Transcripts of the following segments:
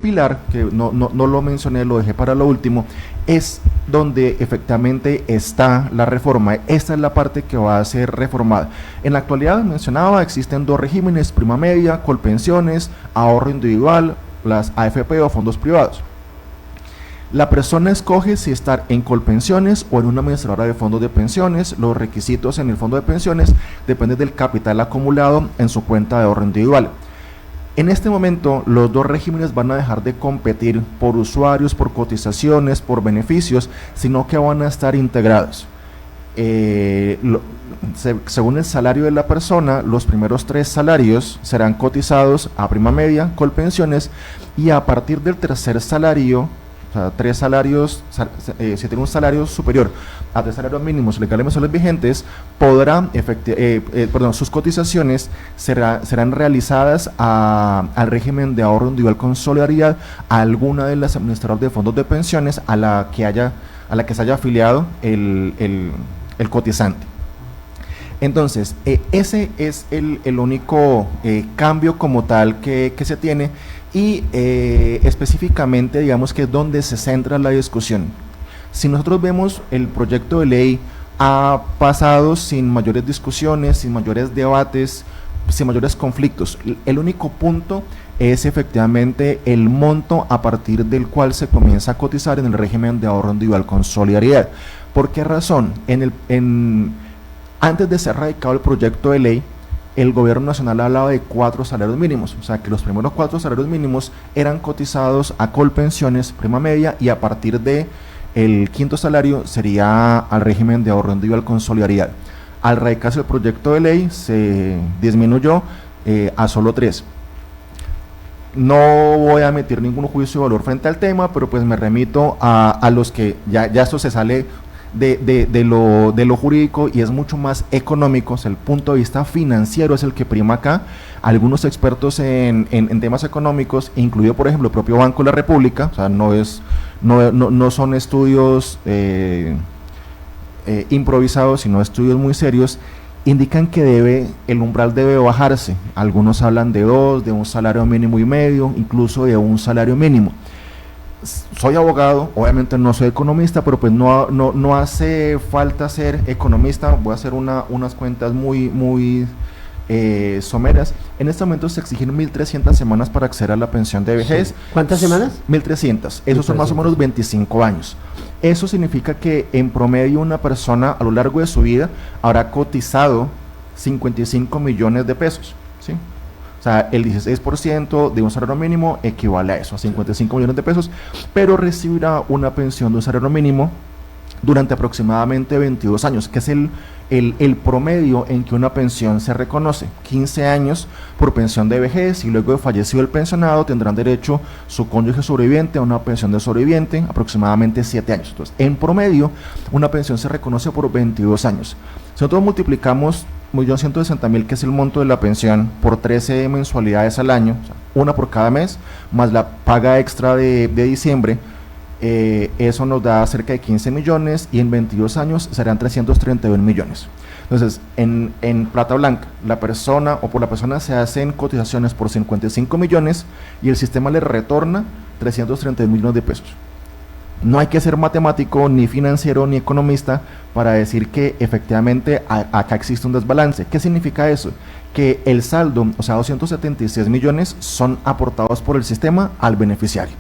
pilar, que no lo mencioné, lo dejé para lo último, es donde efectivamente está la reforma. Esta es la parte que va a ser reformada. En la actualidad, mencionaba, existen dos regímenes: prima media, colpensiones, ahorro individual, las AFP o fondos privados. La persona escoge si estar en Colpensiones o en una administradora de fondos de pensiones. Los requisitos en el fondo de pensiones dependen del capital acumulado en su cuenta de ahorro individual. En este momento, los dos regímenes van a dejar de competir por usuarios, por cotizaciones, por beneficios, sino que van a estar integrados. Según el salario de la persona, los primeros 3 salarios serán cotizados a prima media, Colpensiones, y a partir del tercer salario, o sea, 3 salarios, si tiene un salario superior a 3 salarios mínimos legales mensuales vigentes, podrá sus cotizaciones serán realizadas al régimen de ahorro individual con solidaridad, a alguna de las administradoras de fondos de pensiones a la que se haya afiliado el cotizante. Entonces, ese es el único cambio como tal que se tiene. Y específicamente, digamos que es donde se centra la discusión. Si nosotros vemos, el proyecto de ley ha pasado sin mayores discusiones, sin mayores debates, sin mayores conflictos. El único punto es efectivamente el monto a partir del cual se comienza a cotizar en el régimen de ahorro individual con solidaridad. ¿Por qué razón? Antes de ser radicado el proyecto de ley, el gobierno nacional hablaba de 4 salarios mínimos, o sea que los primeros 4 salarios mínimos eran cotizados a Colpensiones, prima media, y a partir de el 5.º salario sería al régimen de ahorro individual con solidaridad. Al radicarse el proyecto de ley se disminuyó a solo 3. No voy a emitir ningún juicio de valor frente al tema, pero pues me remito a los que ya esto se sale de lo jurídico y es mucho más económico. O sea, el punto de vista financiero es el que prima acá. Algunos expertos en temas económicos, incluido por ejemplo el propio Banco de la República, o sea, no son estudios improvisados, sino estudios muy serios, indican que el umbral debe bajarse. Algunos hablan de 2, de un salario mínimo y medio, incluso de un salario mínimo. Soy abogado, obviamente no soy economista, pero pues no hace falta ser economista. Voy a hacer unas cuentas muy someras. En este momento se exigen 1.300 semanas para acceder a la pensión de vejez. Sí. ¿Cuántas semanas? 1.300. Esos son más o menos 25 años. Eso significa que en promedio una persona a lo largo de su vida habrá cotizado 55 millones de pesos, ¿sí? O sea, el 16% de un salario mínimo equivale a eso, a 55 millones de pesos, pero recibirá una pensión de un salario mínimo durante aproximadamente 22 años, que es el promedio en que una pensión se reconoce. 15 años por pensión de vejez, y luego de fallecido el pensionado tendrán derecho su cónyuge sobreviviente a una pensión de sobreviviente, aproximadamente 7 años. Entonces, en promedio, una pensión se reconoce por 22 años. Si nosotros multiplicamos 1.160.000, que es el monto de la pensión, por 13 mensualidades al año, o sea, una por cada mes, más la paga extra de diciembre, eso nos da cerca de 15 millones, y en 22 años serán 331 millones. Entonces, en plata blanca, por la persona se hacen cotizaciones por 55 millones y el sistema le retorna 331 millones de pesos. No hay que ser matemático, ni financiero, ni economista para decir que efectivamente acá existe un desbalance. ¿Qué significa eso? Que el saldo, o sea, 276 millones, son aportados por el sistema al beneficiario.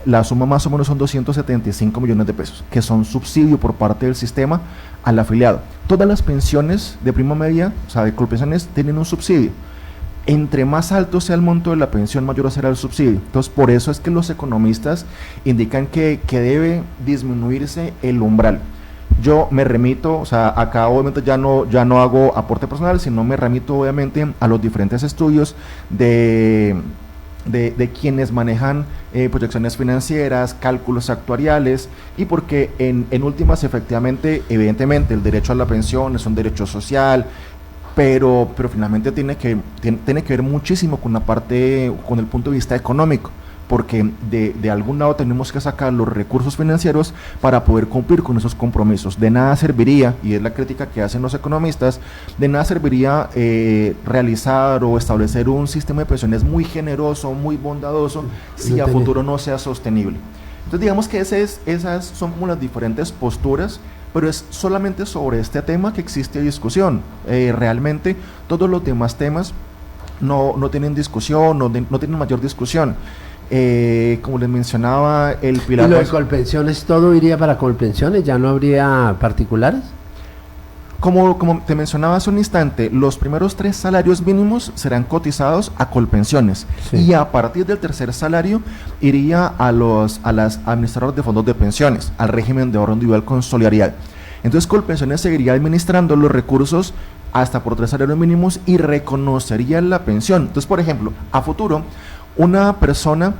La suma más o menos son 275 millones de pesos, que son subsidio por parte del sistema al afiliado. Todas las pensiones de prima media, o sea, de Colpensiones, tienen un subsidio. Entre más alto sea el monto de la pensión, mayor será el subsidio. Entonces, por eso es que los economistas indican que debe disminuirse el umbral. Yo me remito, o sea, acá obviamente ya no hago aporte personal, sino me remito obviamente a los diferentes estudios de quienes manejan proyecciones financieras, cálculos actuariales, y porque en últimas, efectivamente, evidentemente, el derecho a la pensión es un derecho social, pero finalmente tiene que ver muchísimo con la parte, con el punto de vista económico. porque de algún lado tenemos que sacar los recursos financieros para poder cumplir con esos compromisos. De nada serviría, y es la crítica que hacen los economistas, de nada serviría realizar o establecer un sistema de pensiones muy generoso, muy bondadoso, si a futuro no sea sostenible. Entonces digamos que esas son como las diferentes posturas, pero es solamente sobre este tema que existe discusión. Realmente todos los demás temas no tienen discusión, no tienen mayor discusión. Como les mencionaba, el pilar... ¿Y lo de Colpensiones, todo iría para Colpensiones? ¿Ya no habría particulares? Como te mencionaba hace un instante, los primeros 3 salarios mínimos serán cotizados a Colpensiones, sí. Y a partir del tercer salario iría a las administradoras de fondos de pensiones, al régimen de ahorro individual con solidaridad. Entonces Colpensiones seguiría administrando los recursos hasta por 3 salarios mínimos y reconocería la pensión. Entonces, por ejemplo, a futuro, una persona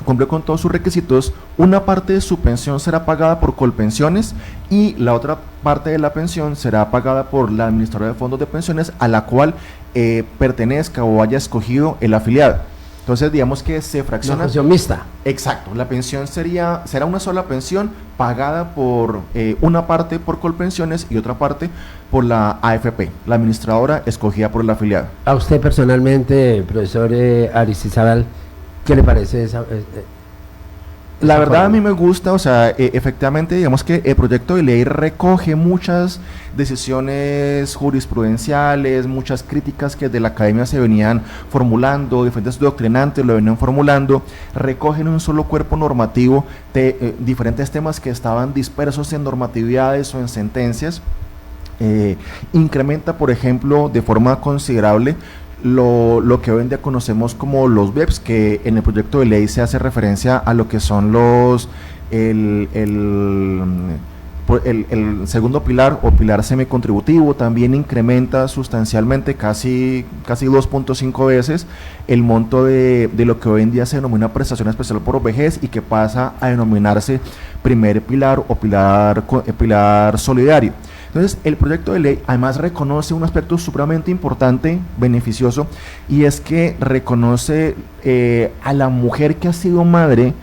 cumple con todos sus requisitos, una parte de su pensión será pagada por Colpensiones y la otra parte de la pensión será pagada por la administradora de fondos de pensiones a la cual pertenezca o haya escogido el afiliado. Entonces digamos que se fracciona. Una pensión mixta. Exacto, la pensión será una sola pensión pagada por una parte por Colpensiones y otra parte por la AFP, la administradora escogida por el afiliado. A usted personalmente, profesor Aristizábal, ¿qué le parece esa La verdad forma? A mí me gusta, o sea, efectivamente digamos que el proyecto de ley recoge muchas decisiones jurisprudenciales, muchas críticas que de la academia se venían formulando, diferentes doctrinantes lo venían formulando, recogen un solo cuerpo normativo de diferentes temas que estaban dispersos en normatividades o en sentencias, incrementa por ejemplo de forma considerable lo que hoy en día conocemos como los BEPS, que en el proyecto de ley se hace referencia a lo que son el segundo pilar o pilar semicontributivo. También incrementa sustancialmente casi 2.5 veces el monto de lo que hoy en día se denomina prestación especial por vejez y que pasa a denominarse primer pilar o pilar solidario. Entonces, el proyecto de ley además reconoce un aspecto supremamente importante, beneficioso, y es que reconoce a la mujer que ha sido madre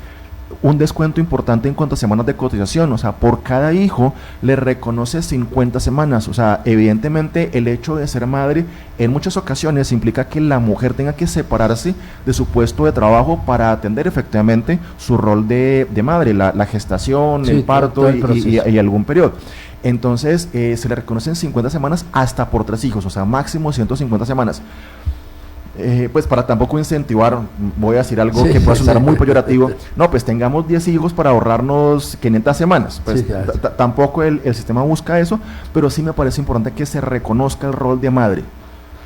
un descuento importante en cuanto a semanas de cotización. O sea, por cada hijo le reconoce 50 semanas. O sea, evidentemente el hecho de ser madre en muchas ocasiones implica que la mujer tenga que separarse de su puesto de trabajo para atender efectivamente su rol de madre, la gestación, sí, el parto y algún periodo. Entonces se le reconocen 50 semanas hasta por 3 hijos, o sea, máximo 150 semanas. Pues para tampoco incentivar, voy a decir algo que pueda sonar muy peyorativo, no, pues tengamos 10 hijos para ahorrarnos 500 semanas, pues tampoco el sistema busca eso, pero sí me parece importante que se reconozca el rol de madre.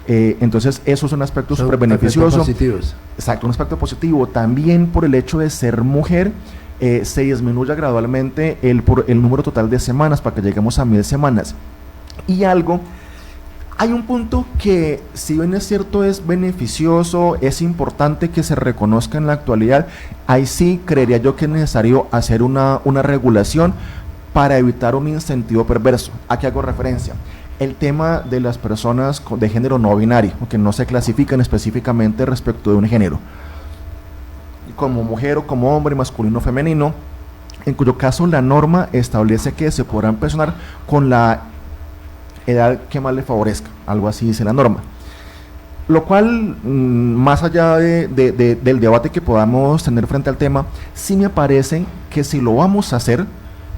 Entonces eso es un aspecto súper beneficioso. Exacto, un aspecto positivo. También por el hecho de ser mujer, se disminuye gradualmente el número total de semanas para que lleguemos a 1000 semanas. Y hay un punto que, si bien es cierto, es beneficioso, es importante que se reconozca en la actualidad. Ahí sí creería yo que es necesario hacer una regulación para evitar un incentivo perverso. ¿A qué hago referencia? El tema de las personas de género no binario, que no se clasifican específicamente respecto de un género, como mujer o como hombre, masculino o femenino, en cuyo caso la norma establece que se podrán pensionar con la edad que más le favorezca, algo así dice la norma. Lo cual, más allá del debate que podamos tener frente al tema, sí me parece que si lo vamos a hacer,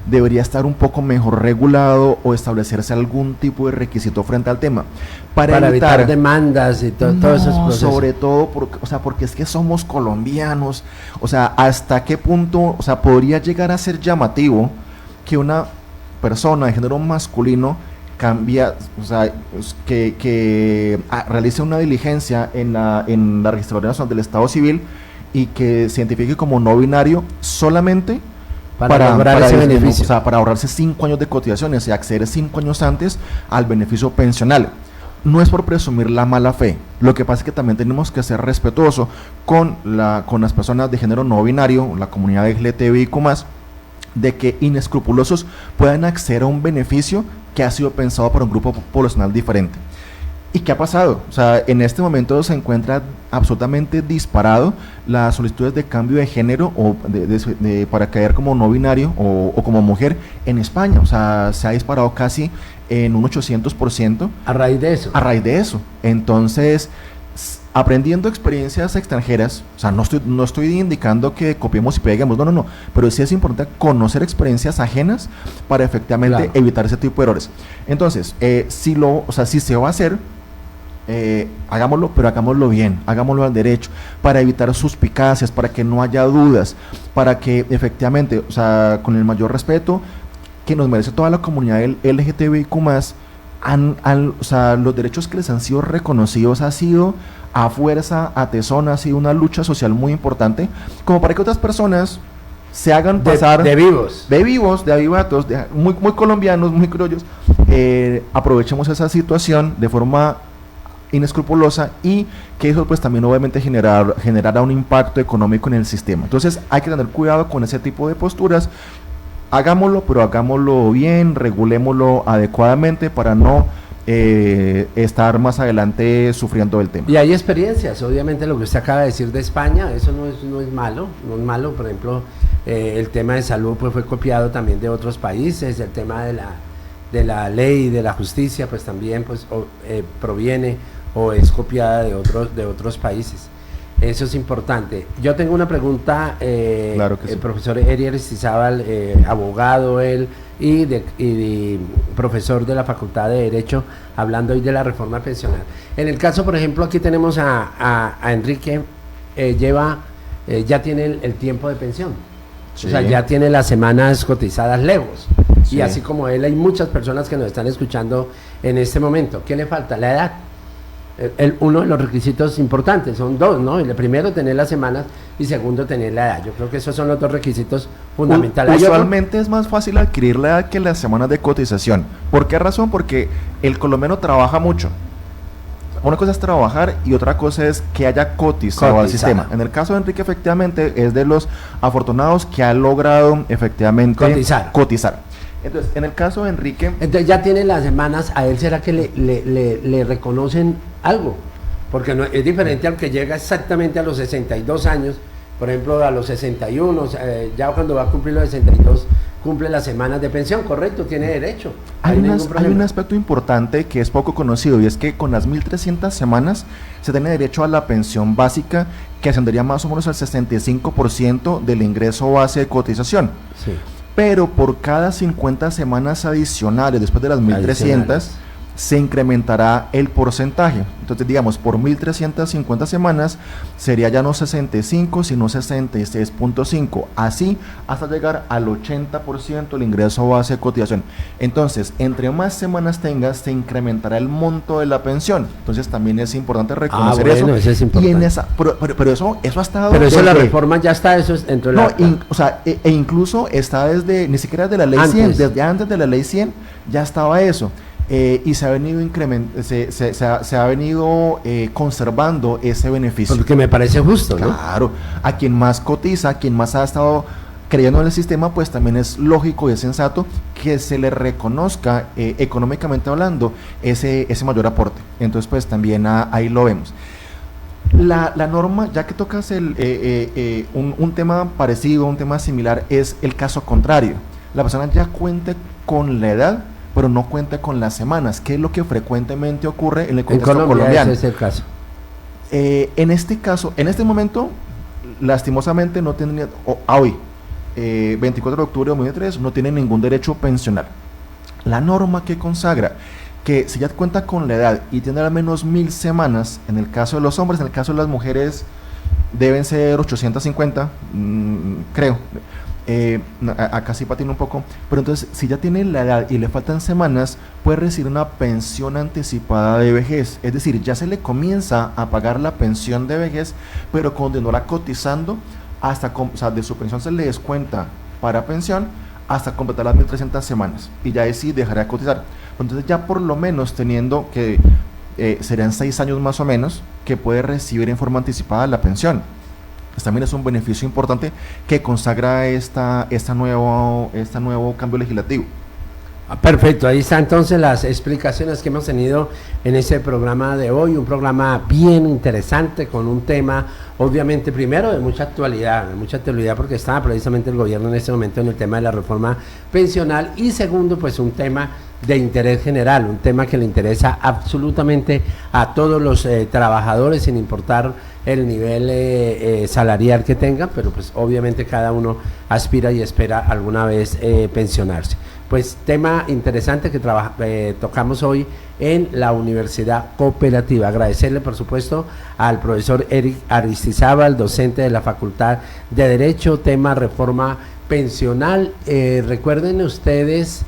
debería estar un poco mejor regulado o establecerse algún tipo de requisito frente al tema para evitar demandas y todos esos procesos. Sobre todo porque es que somos colombianos, o sea, hasta qué punto, o sea, podría llegar a ser llamativo que una persona de género masculino realice una diligencia en la Registraduría Nacional del Estado Civil y que se identifique como no binario solamente para ahorrar ese beneficio. O sea, para ahorrarse 5 años de cotizaciones y acceder 5 años antes al beneficio pensional. No es por presumir la mala fe, lo que pasa es que también tenemos que ser respetuosos con las personas de género no binario, la comunidad LGTBIQ+, de que inescrupulosos puedan acceder a un beneficio que ha sido pensado para un grupo poblacional diferente. ¿Y qué ha pasado? O sea, en este momento se encuentra absolutamente disparado las solicitudes de cambio de género o para caer como no binario o como mujer en España. O sea, se ha disparado casi en un 800%. A raíz de eso. A raíz de eso. Entonces, aprendiendo experiencias extranjeras, o sea, no estoy indicando que copiemos y peguemos, no, pero sí es importante conocer experiencias ajenas para efectivamente evitar ese tipo de errores. Entonces, si se va a hacer, hagámoslo, pero hagámoslo bien, hagámoslo al derecho, para evitar suspicacias, para que no haya dudas, para que efectivamente, o sea, con el mayor respeto que nos merece toda la comunidad LGTBIQ+, o sea, los derechos que les han sido reconocidos ha sido a fuerza, a tesón, ha sido una lucha social muy importante, como para que otras personas se hagan pasar de vivos, de avivatos, muy colombianos, muy criollos, aprovechemos esa situación de forma inescrupulosa y que eso pues también obviamente generará un impacto económico en el sistema. Entonces hay que tener cuidado con ese tipo de posturas. Hagámoslo, pero hagámoslo bien, regulémoslo adecuadamente para no estar más adelante sufriendo el tema. Y hay experiencias, obviamente lo que usted acaba de decir de España, eso no es malo, por ejemplo, el tema de salud pues fue copiado también de otros países, el tema de la ley y de la justicia pues también pues proviene o es copiada de otros países. Eso es importante. Yo tengo una pregunta, claro que sí. El profesor Eri Aristizábal, abogado él y profesor de la Facultad de Derecho, hablando hoy de la reforma pensional. En el caso, por ejemplo, aquí tenemos a Enrique, ya tiene el tiempo de pensión, sí. O sea, ya tiene las semanas cotizadas lejos, sí. Y así como él, hay muchas personas que nos están escuchando en este momento. ¿Qué le falta? La edad. Uno de los requisitos importantes, son dos, ¿no? El primero, tener las semanas, y segundo, tener la edad. Yo creo que esos son los dos requisitos fundamentales. Usualmente es más fácil adquirir la edad que las semanas de cotización. ¿Por qué razón? Porque el colombiano trabaja mucho. Una cosa es trabajar y otra cosa es que haya cotizado al sistema. En el caso de Enrique, efectivamente, es de los afortunados que ha logrado efectivamente cotizar. Entonces, en el caso de Enrique... Entonces ya tiene las semanas, ¿a él será que le reconocen algo? Porque no, es diferente al que llega exactamente a los 62 años, por ejemplo, a los 61, ya cuando va a cumplir los 62, cumple las semanas de pensión, ¿correcto? Tiene derecho. Hay un aspecto importante que es poco conocido, y es que con las 1.300 semanas se tiene derecho a la pensión básica, que ascendería más o menos al 65% del ingreso base de cotización. Sí. Pero por cada 50 semanas adicionales, después de las 1.300, se incrementará el porcentaje. Entonces, digamos, por 1.350 semanas sería ya no 65, sino 66.5. Así hasta llegar al 80% del ingreso base de cotización. Entonces, entre más semanas tengas, se incrementará el monto de la pensión. Entonces, también es importante reconocer eso. Eso es importante. Y en esa, pero eso ha estado... Pero eso, la reforma ya está, eso es dentro de o sea, incluso está ni siquiera de la ley 100, desde antes de la ley 100 ya estaba eso. Y se ha venido se ha venido conservando ese beneficio. Porque me parece justo, ¿no? Claro, a quien más cotiza, a quien más ha estado creyendo en el sistema, pues también es lógico y es sensato que se le reconozca económicamente hablando ese mayor aporte. Entonces, pues también ahí lo vemos. La norma, ya que tocas un tema parecido, un tema similar, es el caso contrario. La persona ya cuenta con la edad, pero no cuenta con las semanas, que es lo que frecuentemente ocurre en el contexto colombiano. Ese es el caso. En este caso, en este momento, lastimosamente no tendría, hoy, 24 de octubre de 2003, no tiene ningún derecho pensional. La norma que consagra que si ya cuenta con la edad y tiene al menos 1.000 semanas, en el caso de los hombres, en el caso de las mujeres, deben ser 850, creo. Acá sí patina un poco, pero entonces si ya tiene la edad y le faltan semanas, puede recibir una pensión anticipada de vejez, es decir, ya se le comienza a pagar la pensión de vejez, pero continuará cotizando hasta, o sea, de su pensión se le descuenta para pensión hasta completar las 1.300 semanas, y ya ahí sí dejará de cotizar. Entonces ya por lo menos teniendo que serían 6 años más o menos que puede recibir en forma anticipada la pensión. Pues también es un beneficio importante que consagra este nuevo cambio legislativo. Perfecto, ahí están entonces las explicaciones que hemos tenido en este programa de hoy, un programa bien interesante con un tema, obviamente, primero de mucha actualidad porque está precisamente el gobierno en este momento en el tema de la reforma pensional, y segundo, pues un tema de interés general, un tema que le interesa absolutamente a todos los trabajadores, sin importar el nivel salarial que tengan, pero pues obviamente cada uno aspira y espera alguna vez pensionarse. Pues tema interesante que tocamos hoy en la Universidad Cooperativa. Agradecerle, por supuesto, al profesor Eric Aristizábal, docente de la Facultad de Derecho, tema reforma pensional. Recuerden ustedes,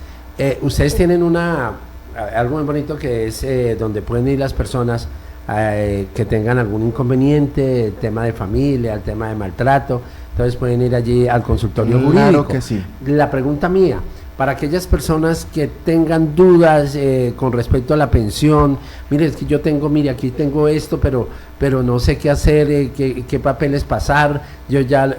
ustedes tienen algo muy bonito que es donde pueden ir las personas que tengan algún inconveniente, el tema de familia, el tema de maltrato, entonces pueden ir allí al consultorio jurídico. Claro que sí. La pregunta mía, para aquellas personas que tengan dudas con respecto a la pensión, mire, es que yo tengo, aquí tengo esto, pero no sé qué hacer, qué papeles pasar,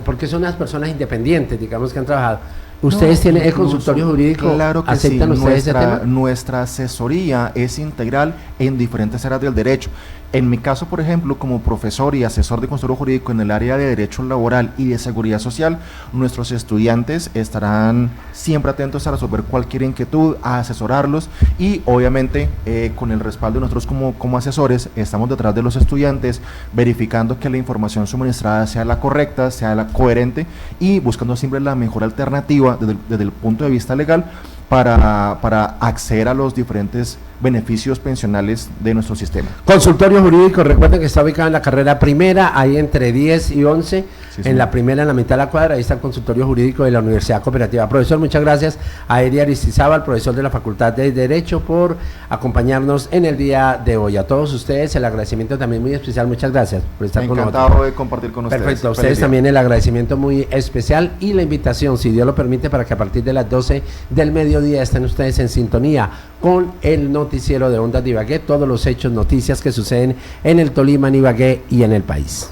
porque son unas personas independientes, digamos, que han trabajado. ¿Ustedes tienen el consultorio jurídico? Claro que ¿Aceptan sí. ustedes ese tema? Nuestra asesoría es integral en diferentes áreas del derecho. En mi caso, por ejemplo, como profesor y asesor de consultorio jurídico en el área de derecho laboral y de seguridad social, nuestros estudiantes estarán siempre atentos a resolver cualquier inquietud, a asesorarlos, y obviamente con el respaldo de nosotros como asesores, estamos detrás de los estudiantes, verificando que la información suministrada sea la correcta, sea la coherente, y buscando siempre la mejor alternativa desde el punto de vista legal para acceder a los diferentes beneficios pensionales de nuestro sistema. Consultorio jurídico, recuerden que está ubicado en la carrera primera, ahí entre 10 y 11, sí, en la primera, en la mitad de la cuadra, ahí está el consultorio jurídico de la Universidad Cooperativa. Profesor, muchas gracias a Eric Aristizábal, profesor de la Facultad de Derecho, por acompañarnos en el día de hoy. A todos ustedes el agradecimiento también muy especial, muchas gracias por estar con nosotros. Encantado de compartir con ustedes. Perfecto, a ustedes también el agradecimiento muy especial y la invitación, si Dios lo permite, para que a partir de las 12 del mediodía estén ustedes en sintonía con el noticiero de Ondas de Ibagué, todos los hechos, noticias que suceden en el Tolima, en Ibagué y en el país.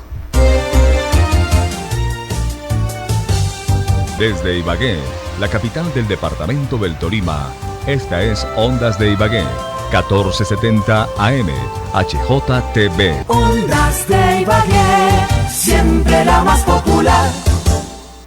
Desde Ibagué, la capital del departamento del Tolima, esta es Ondas de Ibagué, 1470 AM, HJTV. Ondas de Ibagué, siempre la más